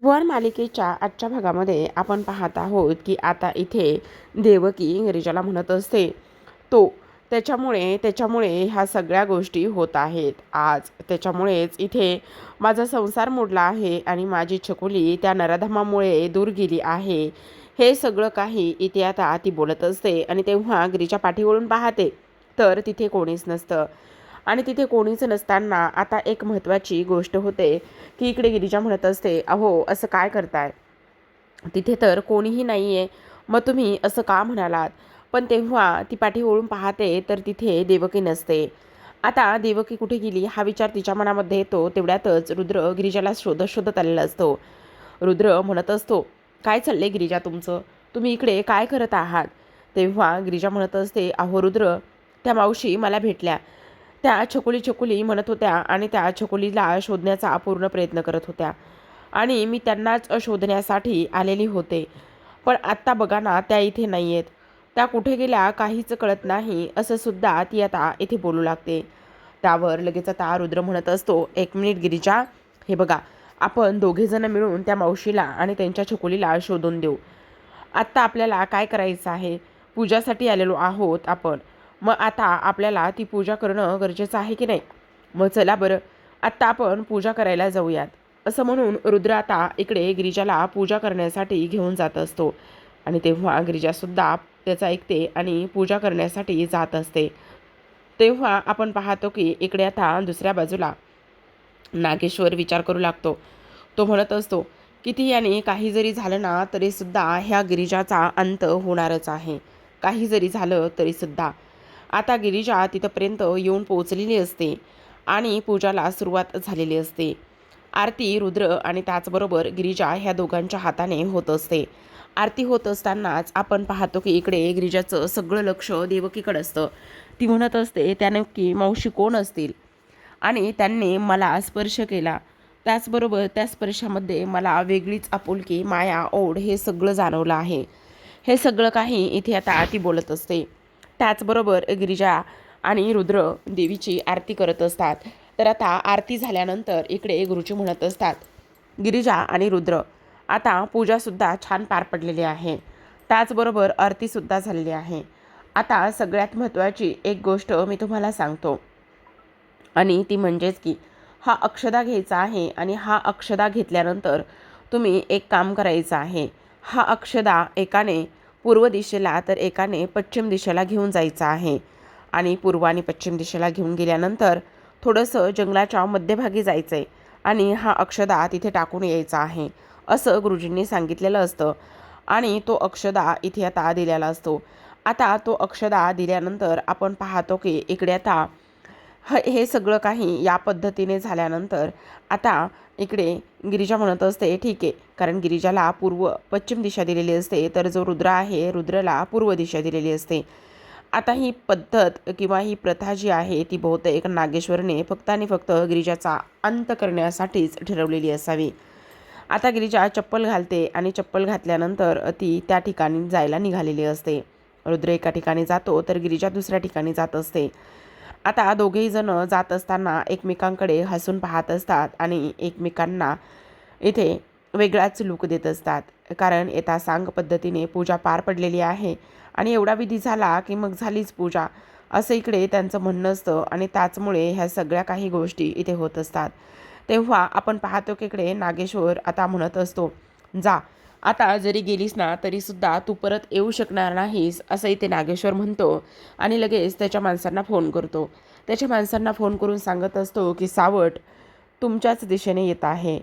वर मालिकेच्या आजच्या भागामध्ये आपण पाहत आहोत की आता इथे देवकी गिरिजाला म्हणत असते तो त्याच्यामुळे ह्या सगळ्या गोष्टी होत आहेत. आज त्याच्यामुळेच इथे माझा संसार मोडला आहे आणि माझी छकुली त्या नराधमामुळे दूर गेली आहे. हे सगळं काही इथे आता ती बोलत असते आणि तेव्हा गिरीजा पाठीवळून पाहते तर तिथे कोणीच नसतं. आणि तिथे कोणीच नसताना आता एक महत्त्वाची गोष्ट होते की इकडे गिरिजा म्हणत असते, अहो असं काय करताय, तिथे तर कोणीही नाही आहे, मग तुम्ही असं का म्हणालात. पण तेव्हा ती पाठी वळून पाहते तर तिथे देवकी नसते. आता देवकी कुठे गेली हा विचार तिच्या मनामध्ये येतो. तेवढ्यातच रुद्र गिरिजाला शोधत शोधत आलेला असतो. रुद्र म्हणत असतो, काय चाललंय गिरिजा तुमचं, तुम्ही इकडे काय करत आहात. तेव्हा गिरिजा म्हणत असते, अहो रुद्र, त्या मावशी मला भेटल्या, त्या छकुली छकुली म्हणत होत्या आणि त्या छकुलीला शोधण्याचा पूर्ण प्रयत्न करत होत्या आणि मी त्यांनाच शोधण्यासाठी आलेली होते. पण आत्ता बघा ना, त्या इथे नाही आहेत, त्या कुठे गेल्या काहीच कळत नाही, असं सुद्धा ती आता इथे बोलू लागते. त्यावर लगेच आता रुद्र म्हणत असतो, एक मिनिट गिरिजा, हे बघा, आपण दोघेजण मिळून त्या मावशीला आणि त्यांच्या छकुलीला शोधून देऊ. आत्ता आपल्याला काय करायचं आहे, पूजासाठी आलेलो आहोत आपण, मग आता आपल्याला ती पूजा करणं गरजेचं आहे की नाही. मग चला बरं, आत्ता आपण पूजा करायला जाऊयात. असं म्हणून रुद्र आता इकडे गिरिजाला पूजा करण्यासाठी घेऊन जात असतो आणि तेव्हा गिरिजासुद्धा त्याचं ऐकते आणि पूजा करण्यासाठी जात असते. तेव्हा आपण पाहतो की इकडे आता दुसऱ्या बाजूला नागेश्वर विचार करू लागतो. तो म्हणत असतो, किती याने काही जरी झालं ना तरीसुद्धा ह्या गिरिजाचा अंत होणारच आहे. काही जरी झालं तरीसुद्धा आता गिरिजा तिथंपर्यंत येऊन पोहोचलेली असते आणि पूजाला सुरुवात झालेली असते. आरती रुद्र आणि त्याचबरोबर गिरिजा ह्या दोघांच्या हाताने होत असते. आरती होत असतानाच आपण पाहतो की इकडे गिरिजाचं सगळं लक्ष देवकीकडे असतं. ती म्हणत असते, त्या नक्की मावशी कोण असतील आणि त्यांनी मला स्पर्श केला, त्याचबरोबर त्या स्पर्शामध्ये मला वेगळीच आपुलकी, माया, ओढ हे सगळं जाणवलं आहे. हे सगळं काही इथे आता ती बोलत असते. त्याचबरोबर गिरिजा आणि रुद्र देवीची आरती करत असतात. तर आता आरती झाल्यानंतर इकडे गुरुजी म्हणत असतात, गिरिजा आणि रुद्र, आता पूजासुद्धा छान पार पडलेली आहे, त्याचबरोबर आरतीसुद्धा झालेली आहे. आता सगळ्यात महत्त्वाची एक गोष्ट मी तुम्हाला सांगतो आणि ती म्हणजेच की हा अक्षदा घ्यायचा आहे आणि हा अक्षदा घेतल्यानंतर तुम्ही एक काम करायचं आहे. हा अक्षदा एकाने पूर्व दिशेला तर एकाने पश्चिम दिशेला घेऊन जायचा आहे आणि पूर्व आणि पश्चिम दिशेला घेऊन गेल्यानंतर थोडंसं जंगलाच्या मध्यभागी जायचं आहे आणि हा अक्षदा तिथे टाकून यायचा आहे, असं गुरुजींनी सांगितलेलं असतं. आणि तो अक्षदा इथे आता दिलेला असतो. आता तो अक्षदा दिल्यानंतर आपण पाहतो की इकडे आता हे सगळं काही या पद्धतीने झाल्यानंतर आता इकडे गिरिजा म्हणत असते, ठीक आहे, कारण गिरिजाला पूर्व पश्चिम दिशा दिलेली असते तर जो रुद्र आहे रुद्रला पूर्व दिशा दिलेली असते. आता ही पद्धत किंवा ही प्रथा जी आहे ती बहुतेक नागेश्वरने फक्त आणि फक्त गिरिजाचा अंत करण्यासाठीच ठरवलेली असावी. आता गिरिजा चप्पल घालते आणि चप्पल घातल्यानंतर ती त्या ठिकाणी जायला निघालेली असते. रुद्र एका ठिकाणी जातो तर गिरिजा दुसऱ्या ठिकाणी जात असते. आता दोघेही जण जात असताना एकमेकांकडे हसून पाहत असतात आणि एकमेकांना इथे वेगळाच लूक देत असतात, कारण येता सांग पद्धतीने पूजा पार पडलेली आहे आणि एवढा विधी झाला की मग झालीच पूजा, असं इकडे त्यांचं म्हणणं असतं आणि त्याचमुळे ह्या सगळ्या काही गोष्टी इथे होत असतात. तेव्हा आपण पाहतो की इकडे नागेश्वर आता म्हणत असतो, जा, आता जरी गेलीस ना तरीसुद्धा तू परत येऊ शकणार नाहीस, असं इथे नागेश्वर म्हणतो आणि लगेच त्याच्या माणसांना फोन करतो. त्याच्या माणसांना फोन करून सांगत असतो की सावट तुमच्याच दिशेने येत आहे,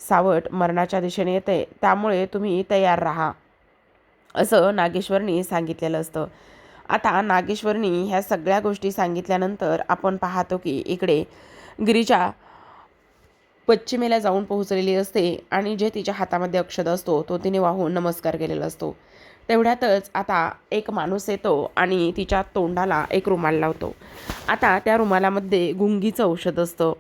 सावट मरणाच्या दिशेने येते, त्यामुळे तुम्ही तयार राहा, असं नागेश्वरनी सांगितलेलं असतं. आता नागेश्वरनी ह्या सगळ्या गोष्टी सांगितल्यानंतर आपण पाहतो की इकडे गिरिजा पश्चिमेला जाऊन पोहोचलेली असते आणि जे तिच्या हातामध्ये अक्षद असतो तो तिने वाहून नमस्कार केलेला असतो. तेवढ्यातच आता एक माणूस येतो आणि तिच्या तोंडाला एक रुमाल लावतो. आता त्या रुमालामध्ये गुंगीचं औषध असतं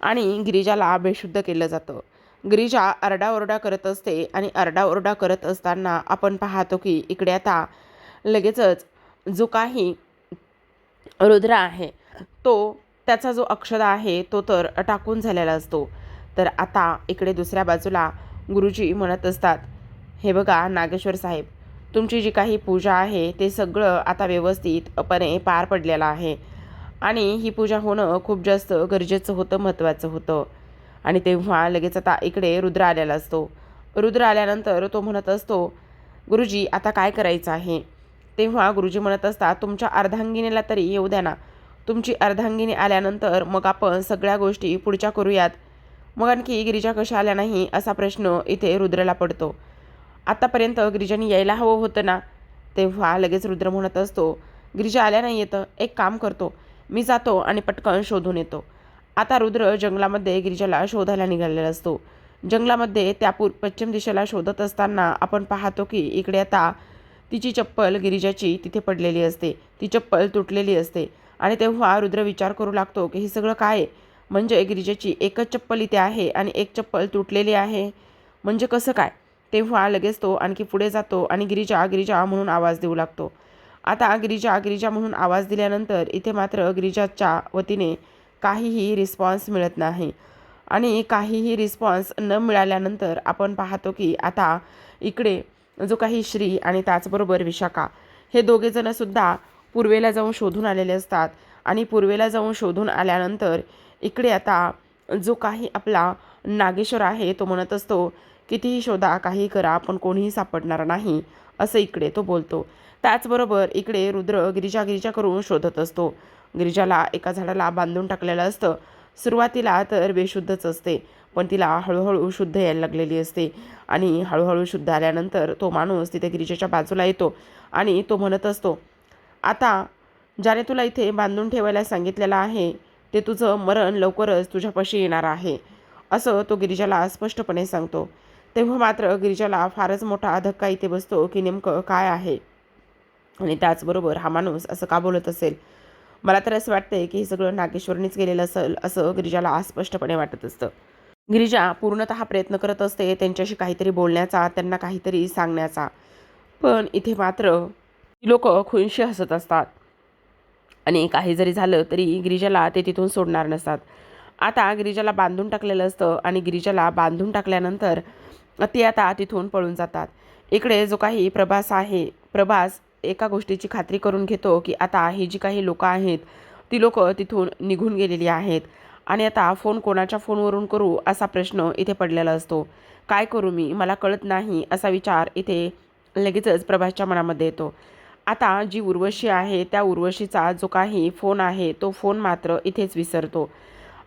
आणि गिरिजाला बेशुद्ध केलं जातं. गिरिजा आरडाओरडा करत असते आणि आरडाओरडा करत असताना आपण पाहतो की इकडे आता लगेचच जो काही रुद्र आहे तो त्याचा जो अक्षदा आहे तो तर टाकून झालेला असतो. तर आता इकडे दुसऱ्या बाजूला गुरुजी म्हणत असतात, हे बघा नागेश्वर साहेब, तुमची जी काही पूजा आहे ते सगळं आता व्यवस्थितपणे पार पडलेलं आहे आणि ही पूजा होणं खूप जास्त गरजेचं होतं, महत्त्वाचं होतं. आणि तेव्हा लगेच आता इकडे रुद्र आलेला असतो. रुद्र आल्यानंतर तो म्हणत असतो, गुरुजी आता काय करायचं आहे? तेव्हा गुरुजी म्हणत असतात, तुमच्या अर्धांगिनीला तरी येऊ द्या ना. तुमची अर्धांगिनी आल्यानंतर मग आपण सगळ्या गोष्टी पुढच्या करूयात. मग आणखी गिरिजा कशा आल्या नाही असा प्रश्न इथे रुद्रला पडतो. आतापर्यंत गिरिजाने यायला हवं होतं ना. तेव्हा लगेच रुद्र म्हणत असतो, गिरिजा आल्या नाही येतं, एक काम करतो, मी जातो आणि पटकन शोधून येतो. आता रुद्र जंगलामध्ये गिरिजाला शोधायला निघालेला असतो. जंगलामध्ये त्या पश्चिम दिशेला शोधत असताना आपण पाहतो की इकडे आता तिची चप्पल गिरिजाची तिथे पडलेली असते. ती चप्पल तुटलेली असते आणि तेव्हा रुद्र विचार करू लागतो की हे सगळं काय आहे? म्हणजे गिरिजाची एकच चप्पल इथे आहे आणि एक चप्पल तुटलेली आहे, म्हणजे कसं काय? तेव्हा लगेच तो आणखी पुढे जातो आणि गिरिजा गिरिजा म्हणून आवाज देऊ लागतो. आता गिरिजा गिरिजा म्हणून आवाज दिल्यानंतर इथे मात्र गिरिजाच्या वतीने काहीही रिस्पॉन्स मिळत नाही आणि काहीही रिस्पॉन्स न मिळाल्यानंतर आपण पाहतो की आता इकडे जो काही श्री आणि त्याचबरोबर विशाखा हे दोघेजणंसुद्धा पूर्वेला जाऊन शोधून आलेले असतात. आणि पूर्वेला जाऊन शोधून आल्यानंतर इकडे आता जो काही आपला नागेश्वर आहे तो म्हणत असतो, कितीही शोधा, काही करा, पण कोणीही सापडणार नाही, असं इकडे तो बोलतो. त्याचबरोबर इकडे रुद्र गिरिजा गिरिजा करून शोधत असतो. गिरिजाला एका झाडाला बांधून टाकलेलं असतं. सुरुवातीला तर बेशुद्धच असते, पण तिला हळूहळू शुद्ध यायला लागलेली असते आणि हळूहळू शुद्ध आल्यानंतर तो माणूस तिथे गिरिजाच्या बाजूला येतो आणि तो म्हणत असतो, आता ज्याने तुला इथे बांधून ठेवायला सांगितलेलं आहे ते तुझं मरण लवकरच तुझ्यापाशी येणार आहे, असं तो गिरिजाला स्पष्टपणे सांगतो. तेव्हा मात्र गिरिजाला फारच मोठा धक्का इथे बसतो की नेमकं काय आहे आणि त्याचबरोबर हा माणूस असं का बोलत असेल. मला तर असं वाटतंय की हे सगळं नागेश्वरनीच केलेलं असेल असं गिरिजाला स्पष्टपणे वाटत असतं. गिरिजा पूर्णतः प्रयत्न करत असते त्यांच्याशी काहीतरी बोलण्याचा, त्यांना काहीतरी सांगण्याचा, पण इथे मात्र लोक खुनशी हसत असतात आणि काही जरी झालं तरी गिरिजाला ते तिथून सोडणार नसतात. आता गिरिजाला बांधून टाकलेलं असतं आणि गिरिजाला बांधून टाकल्यानंतर ते आता तिथून पळून जातात. इकडे जो काही प्रभास आहे, प्रभास एका गोष्टीची खात्री करून घेतो की आता ही जी काही लोकं आहेत ती लोकं तिथून निघून गेलेली आहेत आणि आता फोन कोणाच्या फोनवरून करू असा प्रश्न इथे पडलेला असतो. काय करू मी, मला कळत नाही, असा विचार इथे लगेचच प्रभासच्या मनामध्ये येतो. आता जी उर्वशी आहे त्या उर्वशीचा जो काही फोन आहे तो फोन मात्र इथेच विसरतो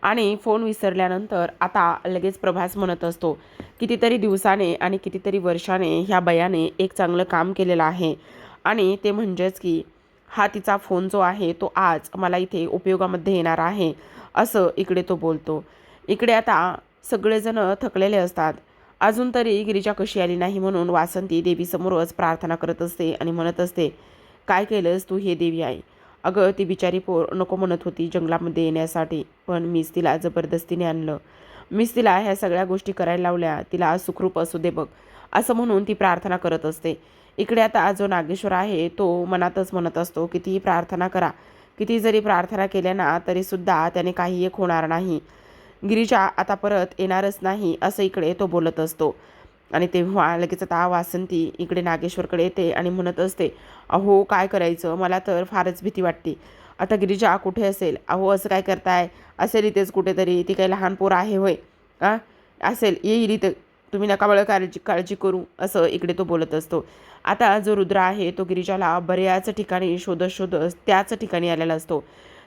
आणि फोन विसरल्यानंतर आता लगेच प्रभास म्हणत असतो, कितीतरी दिवसाने आणि कितीतरी वर्षाने ह्या बायाने एक चांगलं काम केलेलं आहे आणि ते म्हणजेच की हा तिचा फोन जो आहे तो आज मला इथे उपयोगामध्ये येणार आहे, असं इकडे तो बोलतो. इकडे आता सगळेजण थकलेले असतात. अजून तरी गिरिजा कशी आली नाही म्हणून वासंती देवीसमोरच प्रार्थना करत असते आणि म्हणत असते, काय केलंस तू हे देवी आई? अगं ती बिचारी पोर नको म्हणत होती जंगलामध्ये येण्यासाठी, पण मीच तिला जबरदस्तीने आणलं, मीच तिला ह्या सगळ्या गोष्टी करायला लावल्या, तिला सुखरूप असू दे बघ, असं म्हणून ती प्रार्थना करत असते. इकडे आता जो नागेश्वर आहे तो मनातच म्हणत असतो, कितीही प्रार्थना करा, किती जरी प्रार्थना केल्या ना तरीसुद्धा त्याने काही एक होणार नाही, गिरिजा आता परत येणारच नाही, असं इकडे तो बोलत असतो. आणि तेव्हा लगेच आता वासंती इकडे नागेश्वरकडे येते आणि म्हणत असते, अहो काय करायचं, मला तर फारच भीती वाटते, आता गिरिजा कुठे असेल? अहो असं काय करताय, असेल इथेच कुठेतरी, ती काही लहान पोर आहे होय, आ असेल, येईल इथं, तुम्ही नका बळ काळजी काळजी करू, असं इकडे तो बोलत असतो. आता जो रुद्र आहे तो गिरिजाला बऱ्याच ठिकाणी शोधत शोधत त्याच ठिकाणी आलेला असतो.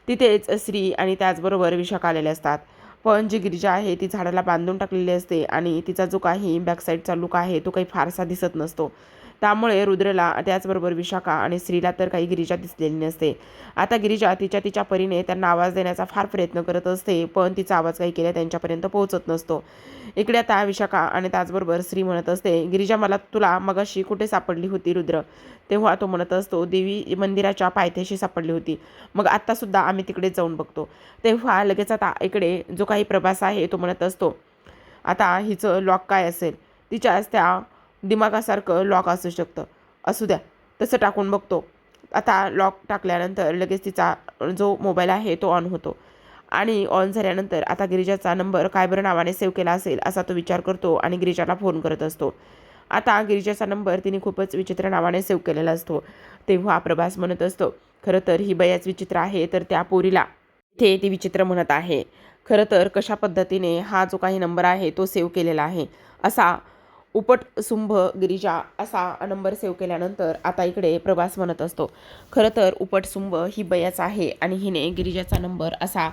तिथेच श्री आणि त्याचबरोबर विशाखा आलेले असतात. पण जी गिरिजा आहे ती झाडाला बांधून टाकलेली असते आणि तिचा जो काही बॅकसाईडचा लुक आहे तो काही फारसा दिसत नसतो. त्यामुळे रुद्रला त्याचबरोबर विशाखा आणि स्त्रीला तर काही गिरिजा दिसलेली नसते. आता गिरिजा तिच्या परीने त्यांना आवाज देण्याचा फार प्रयत्न करत असते, पण तिचा आवाज काही केल्या त्यांच्यापर्यंत पोहोचत नसतो. इकडे आता विशाखा आणि त्याचबरोबर स्त्री म्हणत असते, गिरिजा मला तुला मगाशी कुठे सापडली होती रुद्र? तेव्हा तो म्हणत असतो, देवी मंदिराच्या पायथ्याशी सापडली होती, मग आत्तासुद्धा आम्ही तिकडे जाऊन बघतो. तेव्हा लगेच आता इकडे जो काही प्रभास आहे तो म्हणत असतो, आता हिचं लॉक काय असेल, तिच्याच त्या दिमागासारखं लॉक असू शकतं, असू द्या तसं टाकून बघतो. आता लॉक टाकल्यानंतर लगेच तिचा जो मोबाईल आहे तो ऑन होतो आणि ऑन झाल्यानंतर आता गिरिजाचा नंबर काय बरं नावाने सेव्ह केला असेल असा तो विचार करतो आणि गिरिजाला फोन करत असतो. आता गिरिजाचा नंबर तिने खूपच विचित्र नावाने सेव्ह केलेला असतो. तेव्हा प्रभास म्हणत असतो, खरं तर ही बयाच विचित्र आहे, तर त्या पोरीला ते ती विचित्र म्हणत आहे. खरं तर कशा पद्धतीने हा जो काही नंबर आहे तो सेव्ह केलेला आहे असा उपटसुंभ गिरिजा असा नंबर सेव्ह केल्यानंतर आता इकडे प्रभास म्हणत असतो, खरं तर उपटसुंभ ही बयाच आहे आणि हिने गिरिजाचा नंबर असा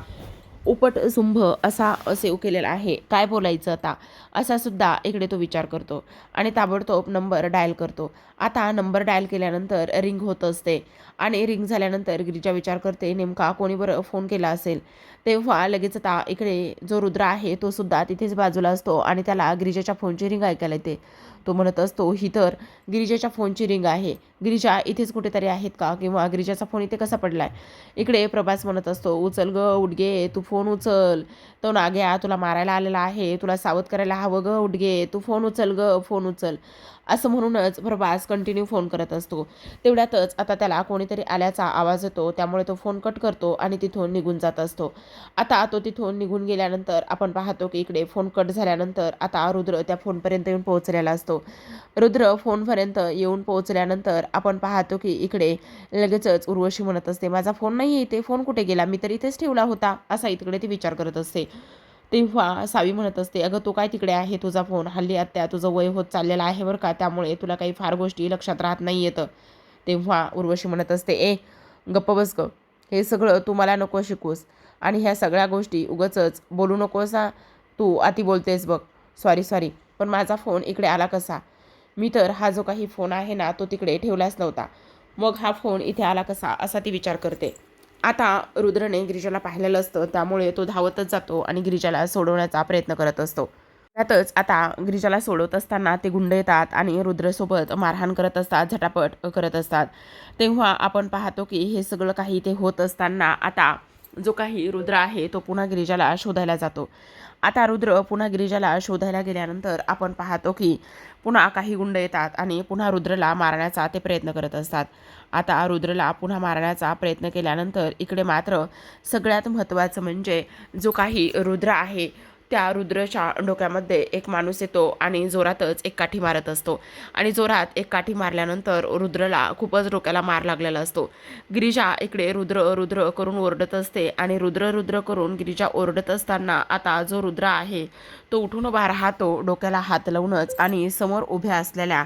उपटसुंभ असा सेव्ह केलेला आहे. काय बोलायचं आता असा सुद्धा इकडे तो विचार करतो आणि ताबडतोब नंबर डायल करतो. आता नंबर डायल केल्यानंतर रिंग होत असते आणि रिंग झाल्यानंतर गिरिजा विचार करते नेमका कोणी बरं फोन केला असेल. तेव्हा लगेच आता इकडे जो रुद्र आहे तो सुद्धा तिथेच बाजूला असतो आणि त्याला गिरिजाच्या फोनची रिंग ऐकायला येते. तो म्हणत असतो, ही तर गिरिजाच्या फोनची रिंग आहे. गिरिजा इथेच कुठेतरी आहेत का, किंवा गिरिजाचा फोन इथे कसा पडलाय. इकडे प्रभास म्हणत असतो, उचल ग उडगे, तू फोन उचल. तो नाग्या तुला मारायला आलेला आहे, तुला सावध करायला हवं ग उडगे, तू फोन उचल ग, फोन उचल. असं म्हणूनच प्रभास कंटिन्यू फोन करत असतो. तेवढ्यातच आता त्याला कोणीतरी आल्याचा आवाज येतो, त्यामुळे तो फोन कट करतो आणि तिथून निघून जात असतो. आता तो तिथून निघून गेल्यानंतर आपण पाहतो की इकडे फोन कट झाल्यानंतर आता रुद्र त्या फोनपर्यंत येऊन पोहोचलेला असतो. रुद्र फोनपर्यंत येऊन पोहोचल्यानंतर आपण पाहतो की इकडे लगेचच उर्वशी म्हणत असते, माझा फोन नाही आहे इथे, फोन कुठे गेला, मी तर इथेच ठेवला होता, असा इकडे ती विचार करत असते. तेव्हा सावी म्हणत असते, अगं तो काय तिकडे आहे तुझा फोन, हल्ली आत्या तुझं वय होत चाललेलं आहे बरं का, त्यामुळे तुला काही फार गोष्टी लक्षात राहत नाही येतं. तेव्हा उर्वशी म्हणत असते, गप्प बस ग, हे सगळं तू मला नको शिकूस आणि ह्या सगळ्या गोष्टी उगाचच बोलू नकोस हा. तू अति बोलतेस बघ. सॉरी सॉरी, पण माझा फोन इकडे आला कसा. मी तर हा जो काही फोन आहे ना तो तिकडे ठेवलाच नव्हता, मग हा फोन इथे आला कसा, असा ती विचार करते. आता रुद्रने गिरिजाला पाहिलेलं असतं, त्यामुळे तो धावतच जातो आणि गिरिजाला सोडवण्याचा प्रयत्न करत असतो. त्यातच आता गिरिजाला सोडवत असताना ते गुंड येतात आणि रुद्रसोबत मारहाण करत असतात, झटापट करत असतात. तेव्हा आपण पाहतो की हे सगळं काही ते होत असताना आता जो काही रुद्र आहे तो पुन्हा गिरिजाला शोधायला जातो. आता रुद्र पुन्हा गिरिजाला शोधायला गेल्यानंतर आपण पाहतो की पुन्हा काही गुंड येतात आणि पुन्हा रुद्रला मारण्याचा ते प्रयत्न करत असतात. आता रुद्रला पुन्हा मारण्याचा प्रयत्न केल्यानंतर इकडे मात्र सगळ्यात महत्त्वाचं म्हणजे जो काही रुद्र आहे त्या रुद्रच्या डोक्यामध्ये एक माणूस येतो आणि जोरातच एक काठी मारत असतो आणि जोरात एक काठी मारल्यानंतर रुद्रला खूपच डोक्याला मार लागलेला असतो. गिरिजा इकडे रुद्र रुद्र करून ओरडत असते आणि रुद्र रुद्र करून गिरिजा ओरडत असताना आता जो रुद्र आहे तो उठून उभा राहतो, डोक्याला हात लावूनच, आणि समोर उभ्या असलेल्या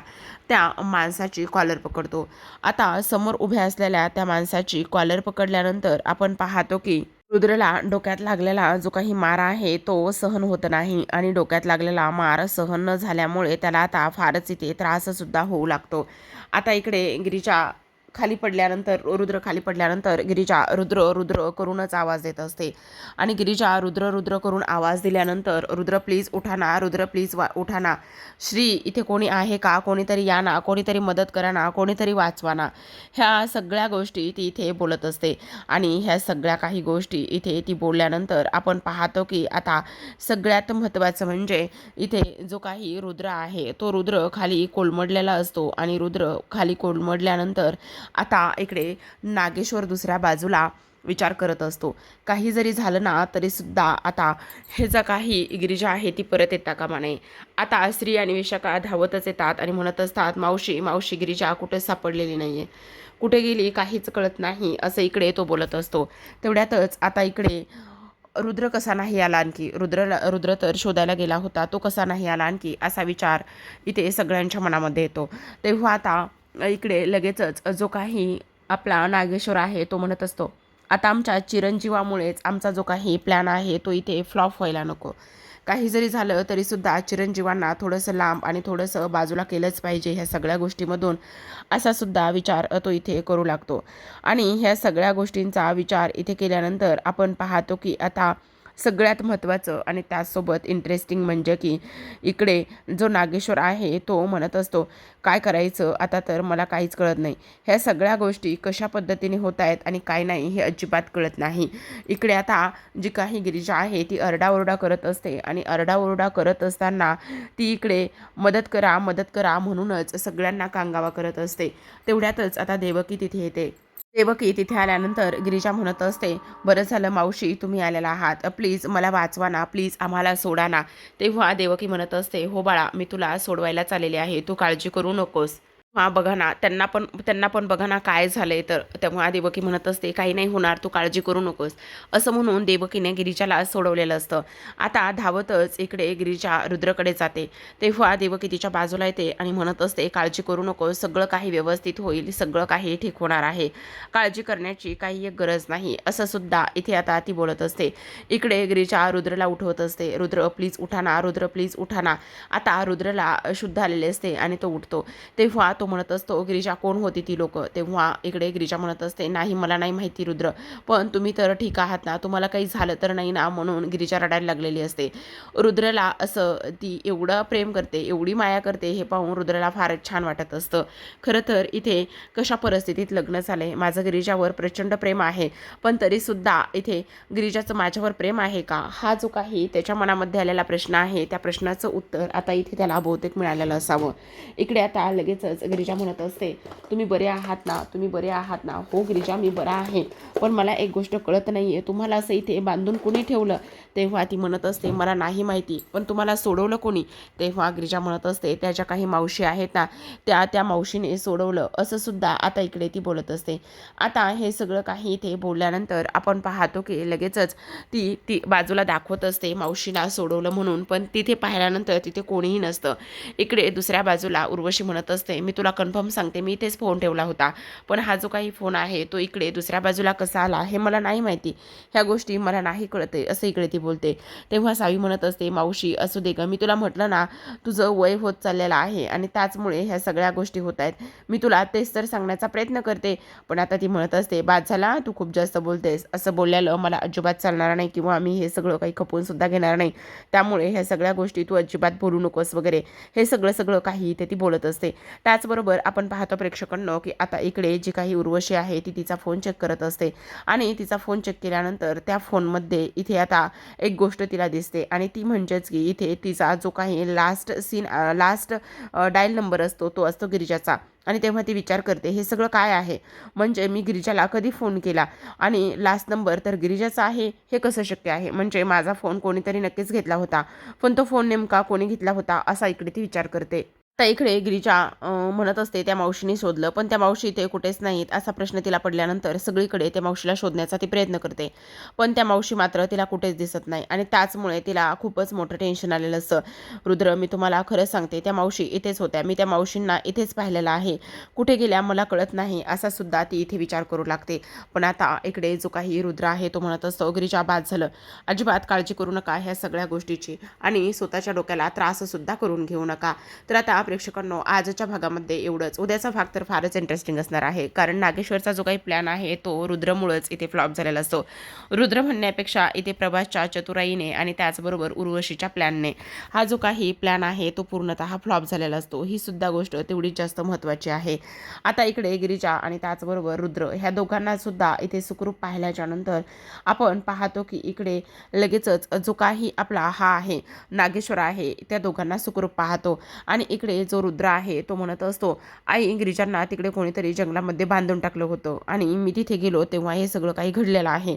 त्या माणसाची कॉलर पकडतो. आता समोर उभ्या असलेल्या त्या माणसाची कॉलर पकडल्यानंतर आपण पाहतो की रुद्रला डोक्यात लागलेला जो काही मार आहे तो सहन होत नाही आणि डोक्यात लागलेला मार सहन न झाल्यामुळे त्याला आता फारच इथे त्राससुद्धा होऊ लागतो. आता इकडे गिरिजा खाली पडल्यानंतर रुद्र खाली पडल्यानंतर गिरिजा रुद्र रुद्र करूनच आवाज देत असते आणि गिरिजा रुद्र रुद्र करून आवाज दिल्यानंतर, रुद्र प्लीज उठा ना, रुद्र प्लीज उठा ना, श्री इथे कोणी आहे का, कोणीतरी या ना, कोणीतरी मदत करा ना, कोणीतरी वाचवा ना. ह्या सगळ्या गोष्टी ती इथे बोलत असते आणि ह्या सगळ्या काही गोष्टी इथे ती बोलल्यानंतर आपण पाहतो की आता सगळ्यात महत्त्वाचं म्हणजे इथे जो काही रुद्र आहे तो रुद्र खाली कोलमडलेला असतो आणि रुद्र खाली कोलमडल्यानंतर आता इकडे नागेश्वर दुसऱ्या बाजूला विचार करत असतो, काही जरी झालं ना तरीसुद्धा आता ह्याचा काही गिरिजा आहे ती परत येता कामा नये. आता श्री आणि विशाखा धावतच येतात आणि म्हणत असतात, मावशी मावशी गिरिजा कुठेच सापडलेली नाही आहे, कुठे गेली काहीच कळत नाही, असं इकडे तो बोलत असतो. तेवढ्यातच आता इकडे रुद्र कसा नाही आला आणखी, रुद्र तर शोधायला गेला होता, तो कसा नाही आला आणखी, असा विचार इथे सगळ्यांच्या मनामध्ये येतो. तेव्हा आता इकडे लगेचच जो काही आपला नागेश्वर आहे तो म्हणत असतो, आता आमच्या चिरंजीवामुळेच आमचा जो काही प्लॅन आहे तो इथे फ्लॉप व्हायला नको. काही जरी झालं तरीसुद्धा चिरंजीवांना थोडंसं लांब आणि थोडंसं बाजूला केलंच पाहिजे ह्या सगळ्या गोष्टीमधून, असासुद्धा विचार तो इथे करू लागतो. आणि ह्या सगळ्या गोष्टींचा विचार इथे केल्यानंतर आपण पाहतो की आता सगळ्यात महत्त्वाचं आणि त्याचसोबत इंटरेस्टिंग म्हणजे की इकडे जो नागेश्वर आहे तो म्हणत असतो, काय करायचं आता, तर मला काहीच कळत नाही, ह्या सगळ्या गोष्टी कशा पद्धतीने होत आहेत आणि काय नाही हे अजिबात कळत नाही. इकडे आता जी काही गिरिजा आहे ती अरडाओरडा करत असते आणि अरडाओरडा करत असताना ती इकडे मदत करा म्हणूनच सगळ्यांना कांगावा करत असते. तेवढ्यातच आता देवकी तिथे येते देवकी तिथे आल्यानंतर गिरिजा म्हणत असते, बरं झालं मावशी तुम्ही आलेला आहात, प्लीज मला वाचवा ना, प्लीज आम्हाला सोडा ना. तेव्हा देवकी म्हणत असते, हो बाळा मी तुला सोडवायला आलेले आहे, तू काळजी करू नकोस. हां, बघा ना, त्यांना पण बघा ना काय झालंय तर. तेव्हा देवकी म्हणत असते, काही नाही होणार, तू काळजी करू नकोस. असं म्हणून देवकीने गिरिजाला सोडवलेलं असतं. आता धावतच इकडे गिरिजा रुद्रकडे जाते. तेव्हा देवकी तिच्या बाजूला येते आणि म्हणत असते, काळजी करू नकोस, सगळं काही व्यवस्थित होईल, सगळं काही ठीक होणार आहे. काळजी करण्याची काही एक गरज नाही, असं सुद्धा इथे आता ती बोलत असते. इकडे गिरिजा रुद्रला उठवत असते, रुद्र प्लीज उठा ना, रुद्र प्लीज उठा ना. आता रुद्रला शुद्ध आलेले असते आणि तो उठतो. तेव्हा तो म्हणत असतो, गिरिजा कोण होती ती लोक. तेव्हा इकडे गिरिजा म्हणत असते, नाही मला नाही माहिती रुद्र, पण तुम्ही तर ठीक आहात ना, तुम्हाला काही झालं तर नाही ना. म्हणून गिरिजा रडायला लागलेली असते. रुद्रला असं ती एवढं प्रेम करते, एवढी माया करते, हे पाहून रुद्रला फारच छान वाटत असतं. खरं तर इथे कशा परिस्थितीत लग्न झालंय, माझं गिरिजावर प्रचंड प्रेम आहे, पण तरीसुद्धा इथे गिरिजाचं माझ्यावर प्रेम आहे का, हा जो काही त्याच्या मनामध्ये आलेला प्रश्न आहे, त्या प्रश्नाचं उत्तर आता इथे त्याला बहुतेक मिळालेलं असावं. इकडे आता लगेचच गिरिजा म्हणत असते, तुम्ही बरे आहात ना, तुम्ही बरे आहात ना. हो गिरिजा मी बरा आहे, पण मला एक गोष्ट कळत नाही आहे, तुम्हाला असं इथे बांधून कोणी ठेवलं. तेव्हा ती म्हणत असते, मला नाही माहिती, पण तुम्हाला सोडवलं कोणी. तेव्हा गिरिजा म्हणत असते, त्याच्या काही मावशी आहेत ना, त्या मावशीने सोडवलं, असं सुद्धा आता इकडे ती बोलत असते. आता हे सगळं काही इथे बोलल्यानंतर आपण पाहतो की लगेचच ती ती बाजूला दाखवत असते मावशीला सोडवलं म्हणून, पण तिथे पाहिल्यानंतर तिथे कोणीही नसतं. इकडे दुसऱ्या बाजूला उर्वशी म्हणत असते, मी तुला कन्फर्म सांगते, मी इथेच फोन ठेवला होता, पण हा जो काही फोन आहे तो इकडे दुसऱ्या बाजूला कसा आला हे मला नाही माहिती, ह्या गोष्टी मला नाही कळते, असं इकडे ती बोलते. तेव्हा सावी म्हणत असते, मावशी असू दे ग, मी तुला म्हटलं ना, तुझं वय होत चाललेलं आहे आणि त्याचमुळे ह्या सगळ्या गोष्टी होत आहेत, मी तुला तेच तर सांगण्याचा प्रयत्न करते. पण आता ती म्हणत असते, बाद झाला तू खूप जास्त बोलतेस, असं बोलल्याला मला अजिबात चालणार नाही, किंवा मी हे सगळं काही खपवून सुद्धा घेणार नाही, त्यामुळे ह्या सगळ्या गोष्टी तू अजिबात बोलू नकोस वगैरे, हे सगळं सगळं काही ते ती बोलत असते. त्याचबरोबर आपण पाहतो प्रेक्षकांनो की आता इकडे जी काही उर्वशी आहे ती तिचा फोन चेक करत असते आणि तिचा फोन चेक केल्यानंतर त्या फोनमध्ये इथे आता एक गोष्ट तिला दिसते आणि ती म्हणजेच की इथे तिचा जो काही लास्ट डायल नंबर असतो तो असतो गिरिजाचा. आणि तेव्हा ती विचार करते, हे सगळं काय आहे, म्हणजे मी गिरिजाला कधी फोन केला आणि लास्ट नंबर तर गिरिजाचा आहे, हे कसं शक्य आहे, म्हणजे माझा फोन कोणीतरी नक्कीच घेतला होता, पण तो फोन नेमका कोणी घेतला होता, असा इकडे ती विचार करते. आता इकडे गिरिजा म्हणत असते, त्या मावशीने शोधलं, पण त्या मावशी इथे कुठेच नाहीत, असा प्रश्न तिला पडल्यानंतर सगळीकडे त्या मावशीला शोधण्याचा ती प्रयत्न करते, पण त्या मावशी मात्र तिला कुठेच दिसत नाही आणि त्याचमुळे तिला खूपच मोठं टेन्शन आलेलं असतं. रुद्र मी तुम्हाला खरं सांगते, त्या मावशी इथेच होत्या, मी त्या मावशींना इथेच पाहिलेलं आहे, कुठे गेल्या मला कळत नाही, असा सुद्धा ती इथे विचार करू लागते. पण आता इकडे जो काही रुद्र आहे तो म्हणत असतो, गिरिजा बाद झालं, अजिबात काळजी करू नका ह्या सगळ्या गोष्टीची आणि स्वतःच्या डोक्याला त्राससुद्धा करून घेऊ नका. तर आता प्रेक्षकांनो आजच्या भागामध्ये एवढंच. उद्याचा भाग तर फारच इंटरेस्टिंग असणार आहे, कारण नागेश्वरचा जो काही प्लॅन आहे तो रुद्रमुळेच इथे फ्लॉप झालेला असतो. रुद्र म्हणण्यापेक्षा इथे प्रभासच्या चतुराईने आणि त्याचबरोबर उर्वशीच्या प्लॅनने हा जो काही प्लॅन आहे तो पूर्णतः फ्लॉप झालेला असतो. ही सुद्धा गोष्ट तेवढीच जास्त महत्त्वाची आहे. आता इकडे गिरिजा आणि त्याचबरोबर रुद्र ह्या दोघांना सुद्धा इथे सुखरूप पाहिल्याच्या नंतर आपण पाहतो की इकडे लगेचच जो काही आपला हा आहे नागेश्वर आहे त्या दोघांना सुखरूप पाहतो आणि इकडे जो रुद्र आहे तो म्हणत असतो, आई गिरिजांना तिकडे कोणीतरी जंगलामध्ये बांधून टाकलं होतं आणि मी तिथे गेलो तेव्हा हे सगळं काही घडलेलं आहे.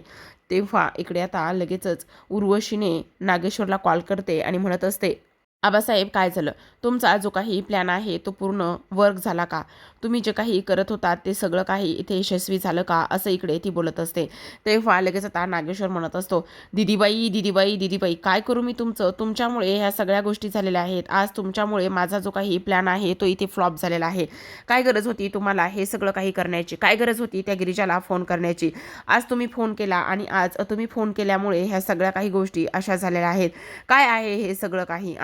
तेव्हा इकडे आता लगेचच उर्वशीने नागेश्वरला कॉल करते आणि म्हणत असते, आबासाहेब काय झालं, तुमचा जो काही प्लॅन आहे तो पूर्ण वर्क झाला का, तुम्ही जे काही करत होतात ते सगळं काही इथे यशस्वी झालं का, असं इकडे ती बोलत असते. तेव्हा लगेच आता नागेश्वर म्हणत असतो, दिदीबाई दिदीबाई दिदीबाई काय करू मी तुमचं, तुमच्यामुळे ह्या सगळ्या गोष्टी झालेल्या आहेत, आज तुमच्यामुळे माझा जो काही प्लॅन आहे तो इथे फ्लॉप झालेला आहे. काय गरज होती तुम्हाला हे सगळं काही करण्याची, काय गरज होती त्या गिरिजाला फोन करण्याची, आज तुम्ही फोन केला आणि आज तुम्ही फोन केल्यामुळे ह्या सगळ्या काही गोष्टी अशा झालेल्या आहेत, काय आहे हे सगळं काही,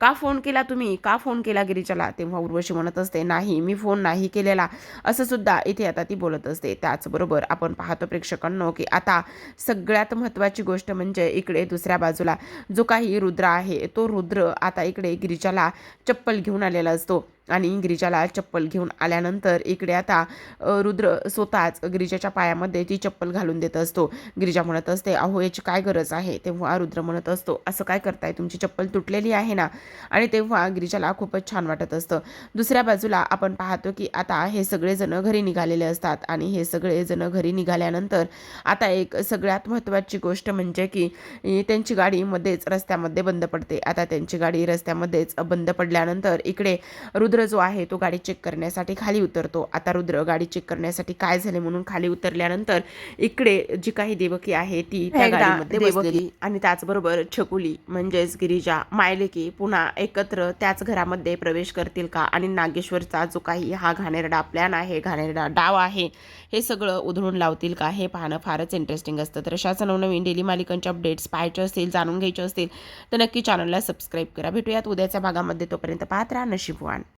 का फोन केला तुम्ही, का फोन केला गिरिजाला. तेव्हा उर्वशी म्हणत असते, नाही मी फोन नाही केलेला, असं सुद्धा इथे आता ती बोलत असते. त्याचबरोबर आपण पाहतो प्रेक्षकांनो की आता सगळ्यात महत्त्वाची गोष्ट म्हणजे इकडे दुसऱ्या बाजूला जो काही रुद्र आहे तो रुद्र आता इकडे गिरिजाला चप्पल घेऊन आलेला असतो आणि गिरिजाला चप्पल घेऊन आल्यानंतर इकडे आता रुद्र स्वतःच गिरिजाच्या पायामध्ये ती चप्पल घालून देत असतो. गिरिजा म्हणत असते, अहो याची काय गरज आहे. तेव्हा रुद्र म्हणत असतो, असं काय करताय, तुमची चप्पल तुटलेली आहे ना. आणि तेव्हा गिरिजाला खूपच छान वाटत असतं. दुसऱ्या बाजूला आपण पाहतो की आता हे सगळेजण घरी निघालेले असतात आणि हे सगळेजण घरी निघाल्यानंतर आता एक सगळ्यात महत्त्वाची गोष्ट म्हणजे की त्यांची गाडी मध्येच रस्त्यामध्ये बंद पडते. आता त्यांची गाडी रस्त्यामध्येच बंद पडल्यानंतर इकडे रुद्र जो आहे तो गाडी चेक करण्यासाठी खाली उतरतो. आता रुद्र गाडी चेक करण्यासाठी काय झाले म्हणून खाली उतरल्यानंतर इकडे जी काही देवकी आहे ती त्या गाडीमध्ये बसलेली आणि त्याचबरोबर छकुली म्हणजेच गिरिजा मायलेकी पुन्हा एकत्र त्याच घरामध्ये प्रवेश करतील का आणि नागेश्वरचा जो काही हा घाणेरडा प्लॅन आहे, घाणेरडा डाव आहे, हे सगळं उधळून लावतील का, हे पाहणं फारच इंटरेस्टिंग असतं. तर अशाच नवनवीन डेली मालिकांचे अपडेट्स पाहायचे असतील, जाणून घ्यायचे असतील तर नक्की चॅनलला सबस्क्राईब करा. भेटूयात उद्याच्या भागामध्ये. तोपर्यंत पाहत राहा नशीबवान.